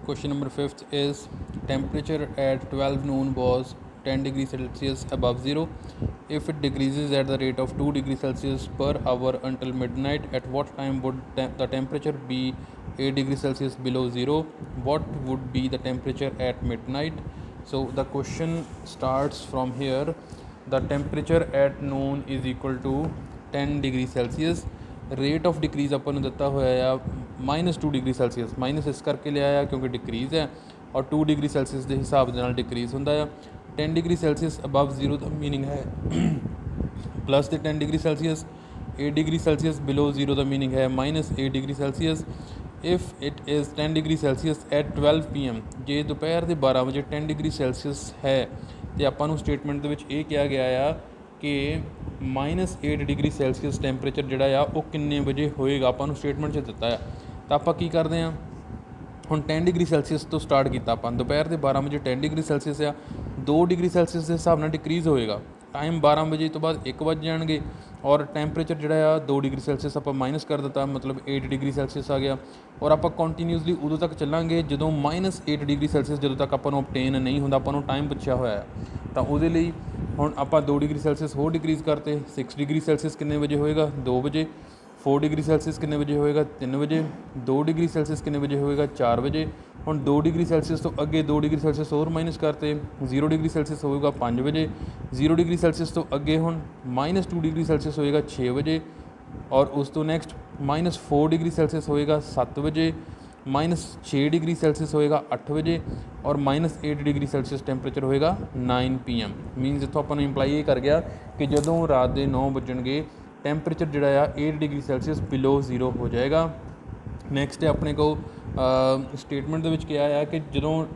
Question number 5th is temperature at 12 noon was 10 degrees Celsius above zero. If it decreases at the rate of 2 degrees Celsius per hour until midnight, at what time would the temperature be 8 degrees Celsius below zero? What would be the temperature at midnight? So the question starts from here. The temperature at noon is equal to 10 degrees Celsius. Rate of decrease ਆਪਾਂ ਨੂੰ ਦਿੱਤਾ ਹੋਇਆ ਆ -2 degree Celsius. Minus ਇਸ ਕਰਕੇ ਲਿਆ ਆ ਕਿਉਂਕਿ ਡਿਕਰੀਜ਼ ਹੈ, ਔਰ 2 ਡਿਗਰੀ ਸੈਲਸੀਅਸ ਦੇ ਹਿਸਾਬ ਦੇ ਨਾਲ ਡਿਕਰੀਜ਼ ਹੁੰਦਾ ਆ। 10 ਡਿਗਰੀ ਸੈਲਸੀਅਸ ਅਬਵ ਜ਼ੀਰੋ ਦਾ ਮੀਨਿੰਗ ਹੈ ਪਲੱਸ ਦੇ 10 ਡਿਗਰੀ ਸੈਲਸੀਅਸ। 8 ਡਿਗਰੀ ਸੈਲਸੀਅਸ ਬਿਲੋ ਜ਼ੀਰੋ ਦਾ ਮੀਨਿੰਗ ਹੈ -8 degree Celsius. If it is 10 degree Celsius at 12 PM, ਜੇ ਦੁਪਹਿਰ ਦੇ 12 ਵਜੇ 10 ਡਿਗਰੀ ਸੈਲਸੀਅਸ ਹੈ ਅਤੇ ਆਪਾਂ ਨੂੰ ਸਟੇਟਮੈਂਟ ਦੇ ਵਿੱਚ ਇਹ ਕਿਹਾ ਗਿਆ ਆ ਕਿ -8 ਡਿਗਰੀ ਸੈਲਸੀਅਸ ਟੈਂਪਰੇਚਰ ਜਿਹੜਾ ਆ ਉਹ ਕਿੰਨੇ ਵਜੇ ਹੋਏਗਾ, ਆਪਾਂ ਨੂੰ ਸਟੇਟਮੈਂਟ 'ਚ ਦਿੱਤਾ ਆ। ਤਾਂ ਆਪਾਂ ਕੀ ਕਰਦੇ ਹਾਂ, ਹੁਣ 10 ਡਿਗਰੀ ਸੈਲਸੀਅਸ ਤੋਂ ਸਟਾਰਟ ਕੀਤਾ ਆਪਾਂ। ਦੁਪਹਿਰ ਦੇ 12 ਵਜੇ 10 ਡਿਗਰੀ ਸੈਲਸੀਅਸ ਆ, 2 ਡਿਗਰੀ ਸੈਲਸੀਅਸ ਦੇ ਹਿਸਾਬ ਨਾਲ ਡਿਕਰੀਜ਼ ਹੋਏਗਾ। ਟਾਈਮ 12 ਵਜੇ ਤੋਂ ਬਾਅਦ 1 ਵੱਜ ਜਾਣਗੇ, ਔਰ ਟੈਂਪਰੇਚਰ ਜਿਹੜਾ ਆ 2 ਡਿਗਰੀ ਸੈਲਸੀਅਸ ਆਪਾਂ ਮਾਈਨਸ ਕਰ ਦਿੱਤਾ, ਮਤਲਬ 8 ਡਿਗਰੀ ਸੈਲਸੀਅਸ ਆ ਗਿਆ। ਔਰ ਆਪਾਂ ਕੰਟੀਨਿਊਸਲੀ ਉਦੋਂ ਤੱਕ ਚੱਲਾਂਗੇ ਜਦੋਂ -8 ਡਿਗਰੀ ਸੈਲਸੀਅਸ ਜਦੋਂ ਤੱਕ ਆਪਾਂ ਨੂੰ obtain ਨਹੀਂ ਹੁੰਦਾ। ਆਪਾਂ ਨੂੰ ਟਾਈਮ ਪੁੱਛਿਆ ਹੋਇਆ ਆ, ਤਾਂ ਉਹਦੇ ਲਈ ਹੁਣ ਆਪਾਂ 2 ਡਿਗਰੀ ਸੈਲਸੀਅਸ ਹੋਰ ਡਿਕਰੀਜ਼ ਕਰਤੇ। 6 ਡਿਗਰੀ ਸੈਲਸੀਅਸ ਕਿੰਨੇ ਵਜੇ ਹੋਏਗਾ? 2 ਵਜੇ। 4 ਡਿਗਰੀ ਸੈਲਸੀਅਸ ਕਿੰਨੇ ਵਜੇ ਹੋਏਗਾ? 3 ਵਜੇ। 2 ਡਿਗਰੀ ਸੈਲਸੀਅਸ ਕਿੰਨੇ ਵਜੇ ਹੋਏਗਾ? 4 ਵਜੇ। ਹੁਣ 2 ਡਿਗਰੀ ਸੈਲਸੀਅਸ ਤੋਂ ਅੱਗੇ 2 ਡਿਗਰੀ ਸੈਲਸੀਅਸ ਹੋਰ ਮਾਈਨਸ ਕਰਤੇ। 0 ਡਿਗਰੀ ਸੈਲਸੀਅਸ ਹੋਏਗਾ 5 ਵਜੇ। 0 ਡਿਗਰੀ ਸੈਲਸੀਅਸ ਤੋਂ ਅੱਗੇ ਹੁਣ -2 ਡਿਗਰੀ ਸੈਲਸੀਅਸ ਹੋਏਗਾ 6 ਵਜੇ, ਔਰ ਉਸ ਤੋਂ ਨੈਕਸਟ -4 ਡਿਗਰੀ ਸੈਲਸੀਅਸ ਹੋਏਗਾ 7 ਵਜੇ। -6 ਡਿਗਰੀ ਸੈਲਸੀਅਸ ਹੋਏਗਾ 8 ਵਜੇ, ਔਰ -8 ਡਿਗਰੀ ਸੈਲਸੀਅਸ ਟੈਂਪਰੇਚਰ ਹੋਏਗਾ 9 PM। ਮੀਨਸ ਇੱਥੋਂ ਆਪਾਂ ਨੂੰ ਇੰਪਲਾਈ ਇਹ ਕਰ ਗਿਆ ਕਿ ਜਦੋਂ ਰਾਤ ਦੇ 9 ਵੱਜਣਗੇ ਟੈਂਪਰੇਚਰ ਜਿਹੜਾ ਆ 8 ਡਿਗਰੀ ਸੈਲਸੀਅਸ ਬਿਲੋ ਜ਼ੀਰੋ ਹੋ ਜਾਏਗਾ। ਨੈਕਸਟ ਹੈ ਆਪਣੇ ਕੋਲ ਸਟੇਟਮੈਂਟ ਦੇ ਵਿੱਚ ਕਿਹਾ ਆ ਕਿ ਜਦੋਂ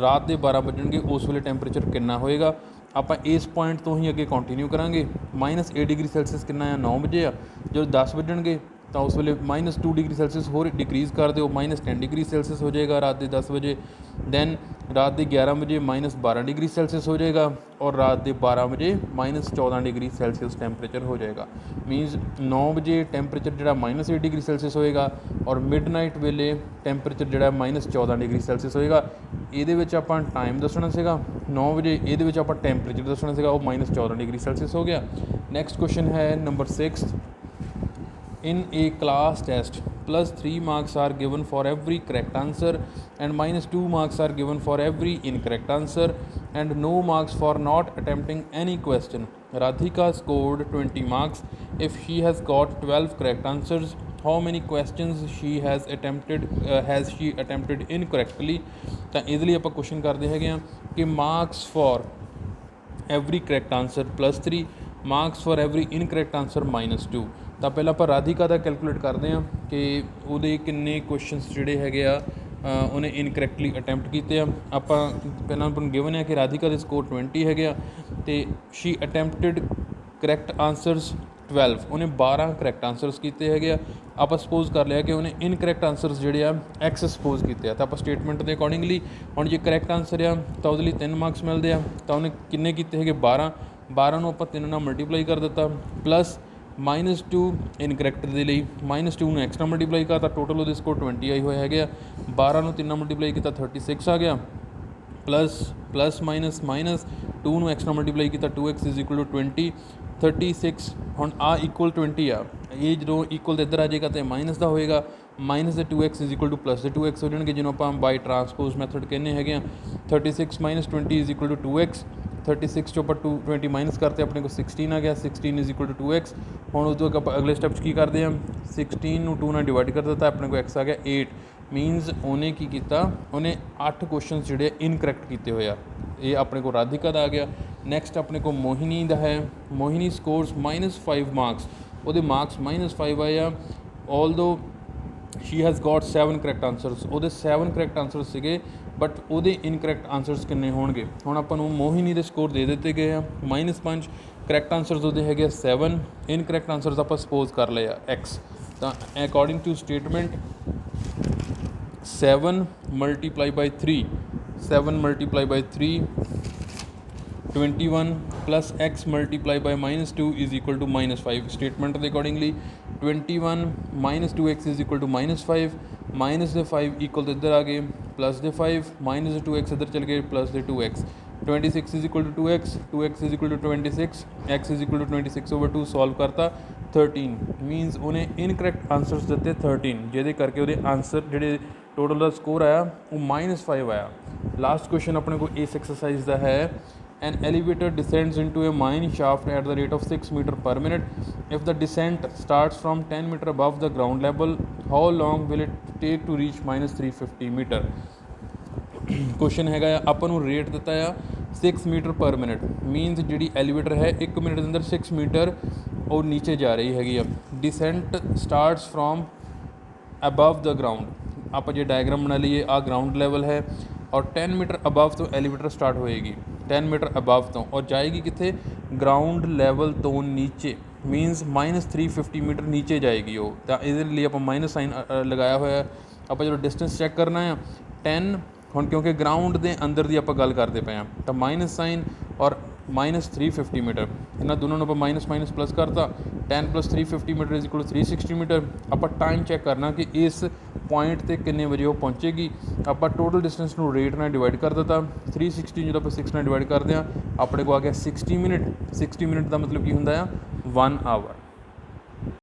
ਰਾਤ ਦੇ 12 ਵੱਜਣਗੇ ਉਸ ਵੇਲੇ ਟੈਂਪਰੇਚਰ ਕਿੰਨਾ ਹੋਏਗਾ। ਆਪਾਂ ਇਸ ਪੁਆਇੰਟ ਤੋਂ ਹੀ ਅੱਗੇ ਕੰਟੀਨਿਊ ਕਰਾਂਗੇ। -8 ਡਿਗਰੀ ਸੈਲਸੀਅਸ ਕਿੰਨਾ ਆ? 9 ਵਜੇ ਆ। ਜਦੋਂ 10 ਵੱਜਣਗੇ ਤਾਂ ਉਸ ਵੇਲੇ -2 ਡਿਗਰੀ ਸੈਲਸੀਅਸ ਹੋਰ ਡਿਕਰੀਜ਼ ਕਰ ਦਿਓ, -10 ਡਿਗਰੀ ਸੈਲਸੀਅਸ ਹੋ ਜਾਏਗਾ ਰਾਤ ਦੇ 10 ਵਜੇ। ਦੈਨ ਰਾਤ ਦੇ 11 ਵਜੇ -12 ਡਿਗਰੀ ਸੈਲਸੀਅਸ ਹੋ ਜਾਏਗਾ, ਔਰ ਰਾਤ ਦੇ 12 ਵਜੇ -14 ਡਿਗਰੀ ਸੈਲਸੀਅਸ ਟੈਂਪਰੇਚਰ ਹੋ ਜਾਏਗਾ। ਮੀਨਸ 9 ਵਜੇ ਟੈਂਪਰੇਚਰ ਜਿਹੜਾ -8 ਡਿਗਰੀ ਸੈਲਸੀਅਸ ਹੋਏਗਾ, ਔਰ ਮਿਡਨਾਈਟ ਵੇਲੇ ਟੈਂਪਰੇਚਰ ਜਿਹੜਾ -14 ਡਿਗਰੀ ਸੈਲਸੀਅਸ ਹੋਏਗਾ। ਇਹਦੇ ਵਿੱਚ ਆਪਾਂ ਟਾਈਮ ਦੱਸਣਾ ਸੀਗਾ 9 ਵਜੇ, ਇਹਦੇ ਵਿੱਚ ਆਪਾਂ ਟੈਂਪਰੇਚਰ ਦੱਸਣਾ ਸੀਗਾ, ਉਹ -14 ਡਿਗਰੀ ਸੈਲਸੀਅਸ ਹੋ ਗਿਆ। ਨੈਕਸਟ ਕੁਐਸਚਨ ਹੈ number 6। In a class test, +3 marks are given for every correct answer and -2 marks are given for every incorrect answer and no marks for not attempting any question. Radhika scored 20 marks if she has got 12 correct answers. How many questions has she attempted incorrectly? ਤਾਂ ਇਹਦੇ ਲਈ ਆਪਾਂ question ਕਰਦੇ ਹੈਗੇ ਆ ਕਿ marks for every correct answer +3, marks for every incorrect answer -2। ਤਾਂ ਪਹਿਲਾਂ ਆਪਾਂ ਰਾਧਿਕਾ ਦਾ ਕੈਲਕੂਲੇਟ ਕਰਦੇ ਹਾਂ ਕਿ ਉਹਦੇ ਕਿੰਨੇ ਕੁਐਸਚਨਸ ਜਿਹੜੇ ਹੈਗੇ ਆ ਉਹਨੇ ਇਨਕਰੈਕਟਲੀ ਅਟੈਂਪਟ ਕੀਤੇ ਆ। ਆਪਾਂ ਪਹਿਲਾਂ ਆਪਾਂ ਨੂੰ ਗਿਵਨ ਹੈ ਕਿ ਰਾਧਿਕਾ ਦੇ ਸਕੋਰ 20 ਹੈਗੇ ਆ, ਅਤੇ ਸ਼ੀ ਅਟੈਂਪਟਡ ਕਰੈਕਟ ਆਨਸਰਸ 12, ਉਹਨੇ 12 ਕਰੈਕਟ ਆਨਸਰਸ ਕੀਤੇ ਹੈਗੇ ਆ। ਆਪਾਂ ਸਪੋਜ਼ ਕਰ ਲਿਆ ਕਿ ਉਹਨੇ ਇਨਕਰੈਕਟ ਆਨਸਰਸ ਜਿਹੜੇ ਆ ਐਕਸ ਸਪੋਜ਼ ਕੀਤੇ ਆ। ਤਾਂ ਆਪਾਂ ਸਟੇਟਮੈਂਟ ਦੇ ਅਕੋਰਡਿੰਗਲੀ ਹੁਣ ਜੇ ਕਰੈਕਟ ਆਨਸਰ ਆ ਤਾਂ ਉਹਦੇ ਲਈ 3 ਮਾਰਕਸ ਮਿਲਦੇ ਆ। ਤਾਂ ਉਹਨੇ ਕਿੰਨੇ ਕੀਤੇ ਹੈਗੇ? 12 ਨੂੰ ਆਪਾਂ 3 ਨਾਲ ਮਲਟੀਪਲਾਈ ਕਰ ਦਿੱਤਾ, ਪਲੱਸ -2 ਇਨਕਰੈਕਟ ਦੇ ਲਈ -2 ਨੂੰ ਐਕਸਟਰਾ ਮਲਟੀਪਲਾਈ ਕਰਤਾ, ਟੋਟਲ ਉਹਦੇ ਸਕੋਰ 20 ਆਏ ਹੋਏ ਹੈਗੇ ਆ। 12 ਨੂੰ 3 ਨਾਲ ਮਲਟੀਪਲਾਈ ਕੀਤਾ 36 ਆ ਗਿਆ, ਪਲੱਸ ਮਾਈਨਸ 2 ਨੂੰ ਐਕਸਟਰਾ ਮਲਟੀਪਲਾਈ ਕੀਤਾ 2x = 20, 36। ਹੁਣ ਆ ਇਕੁਅਲ 20 ਆ, ਇਹ ਜਦੋਂ ਇਕੁਅਲ ਦੇ ਇੱਧਰ ਆ ਜਾਏਗਾ ਤਾਂ ਮਾਈਨਸ ਦਾ ਹੋਏਗਾ, ਮਾਈਨਸ ਦੇ 2x = ਪਲੱਸ ਦੇ 2x ਹੋ ਜਾਣਗੇ, ਜਿਹਨੂੰ ਆਪਾਂ ਬਾਈ ਟਰਾਂਸਪੋਜ਼ ਮੈਥਡ ਕਹਿੰਦੇ ਹੈਗੇ ਆ। 36 - 20 = 2x। 36 ਚੋਂ ਆਪਾਂ 20 ਮਾਈਨਸ ਕਰਤੇ, ਆਪਣੇ ਕੋਲ 16 ਆ ਗਿਆ। 16 = 2x। ਹੁਣ ਉਦੋਂ ਆਪਾਂ ਅਗਲੇ ਸਟੈਪ 'ਚ ਕੀ ਕਰਦੇ ਹਾਂ, 16 ਨੂੰ 2 ਨਾਲ ਡਿਵਾਈਡ ਕਰ ਦਿੱਤਾ, ਆਪਣੇ ਕੋਲ x ਆ ਗਿਆ 8। ਮੀਨਸ ਉਹਨੇ ਕੀ ਕੀਤਾ, ਉਹਨੇ 8 ਕੁਐਸਚਨ ਜਿਹੜੇ ਇਨਕਰੈਕਟ ਕੀਤੇ ਹੋਏ ਆ। ਇਹ ਆਪਣੇ ਕੋਲ ਰਾਧਿਕਾ ਦਾ ਆ ਗਿਆ। ਨੈਕਸਟ ਆਪਣੇ ਕੋਲ ਮੋਹਿਨੀ ਦਾ ਹੈ। ਮੋਹਿਨੀ ਸਕੋਰਸ -5 ਮਾਰਕਸ, ਉਹਦੇ ਮਾਰਕਸ -5 ਆਏ ਆ। Although she has got 7 correct answers, ਉਹਦੇ 7 ਕਰੈਕਟ ਆਨਸਰਸ ਸੀਗੇ, ਬਟ ਉਹਦੇ ਇਨਕਰੈਕਟ ਆਨਸਰਸ ਕਿੰਨੇ ਹੋਣਗੇ? ਹੁਣ ਆਪਾਂ ਨੂੰ ਮੋਹਿਨੀ ਦੇ ਸਕੋਰ ਦੇ ਦਿੱਤੇ ਗਏ ਆ -5, ਕਰੈਕਟ ਆਨਸਰਸ ਉਹਦੇ ਹੈਗੇ ਆ 7, ਇਨਕਰੈਕਟ ਆਨਸਰਸ ਆਪਾਂ ਸਪੋਜ਼ ਕਰ ਲਏ ਆ x। ਤਾਂ according to statement 7 × 3 21 plus x multiplied by -2 is equal to -5. Statement ਦੇ accordingly 21 - 2x is equal to -5, minus ਦੇ 5 ਇਕੁਅਲ ਤੋਂ ਇੱਧਰ ਆ ਗਏ, प्लस दे 5 माइनस दे 2x इधर चल गए प्लस दे 2x 26 is equal to 2x 2x is equal to 26 x is equal to 26/2 solve करता 13 मीनस उन्हें इनकरैक्ट आंसर्स दिते 13 ਜਿਹਦੇ ਕਰਕੇ ਉਹਦੇ ਆਂਸਰ ਜਿਹੜੇ ਟੋਟਲ ਦਾ ਸਕੋਰ ਆਇਆ ਉਹ -5 ਆਇਆ। ਲਾਸਟ ਕੁਐਸਚਨ ਆਪਣੇ ਕੋਲ ਇਸ ਐਕਸਰਸਾਈਜ਼ ਦਾ ਹੈ an elevator descends into a mine shaft at the rate of 6 meter per minute. If the descent starts from 10 meter above the ground level, how long will it take to reach -350 meter? Question ਹੈਗਾ ਆ ਆਪਾਂ ਨੂੰ rate ਦਿੱਤਾ ਆ 6 metre ਪਰ minute means ਜਿਹੜੀ elevator ਹੈ 1 minute ਦੇ ਅੰਦਰ 6 ਮੀਟਰ ਉਹ ਨੀਚੇ ਜਾ ਰਹੀ ਹੈਗੀ ਆ। Dissent starts from above the ground ਆਪਾਂ ਜੇ ਡਾਇਗਰਾਮ ਬਣਾ ਲਈਏ ਆ ਗਰਾਊਂਡ ਲੈਵਲ ਹੈ ਔਰ 10 ਮੀਟਰ ਅਬਵ ਤੋਂ ਐਲੀਵੇਟਰ ਸਟਾਰਟ ਹੋਏਗੀ 10 ਮੀਟਰ ਅਬਵ ਤੋਂ ਔਰ ਜਾਏਗੀ ਕਿੱਥੇ ਗਰਾਊਂਡ ਲੈਵਲ ਤੋਂ ਨੀਚੇ ਮੀਨਸ -350 ਮੀਟਰ ਨੀਚੇ ਜਾਏਗੀ ਉਹ ਤਾਂ ਇਹਦੇ ਲਈ ਆਪਾਂ ਮਾਈਨਸ ਸਾਈਨ ਲਗਾਇਆ ਹੋਇਆ। ਆਪਾਂ ਜਦੋਂ ਡਿਸਟੈਂਸ ਚੈੱਕ ਕਰਨਾ ਆ 10 ਹੁਣ ਕਿਉਂਕਿ ਗਰਾਊਂਡ ਦੇ ਅੰਦਰ ਦੀ ਆਪਾਂ ਗੱਲ ਕਰਦੇ ਪਏ ਹਾਂ ਤਾਂ ਮਾਈਨਸ ਸਾਈਨ ਔਰ -350 ਮੀਟਰ ਇਹਨਾਂ ਦੋਨਾਂ ਨੂੰ ਆਪਾਂ ਮਾਈਨਸ ਪਲੱਸ ਕਰਤਾ 10 + 350 ਮੀਟਰ ਇਜ਼ ਇਕੁਅਲ 360 ਮੀਟਰ। ਆਪਾਂ ਟਾਈਮ ਚੈੱਕ ਕਰਨਾ ਕਿ ਇਸ ਪੁਆਇੰਟ 'ਤੇ ਕਿੰਨੇ ਵਜੇ ਉਹ ਪਹੁੰਚੇਗੀ। ਆਪਾਂ ਟੋਟਲ ਡਿਸਟੈਂਸ ਨੂੰ ਰੇਟ ਨਾਲ ਡਿਵਾਈਡ ਕਰ ਦਿੱਤਾ 360 ਜਦੋਂ ਆਪਾਂ 6 ਨਾਲ ਡਿਵਾਈਡ ਕਰਦੇ ਹਾਂ ਆਪਣੇ ਕੋਲ ਆ ਗਿਆ 60 ਮਿੰਟ 60 ਮਿੰਟ ਦਾ ਮਤਲਬ ਕੀ ਹੁੰਦਾ ਆ 1 ਆਵਰ।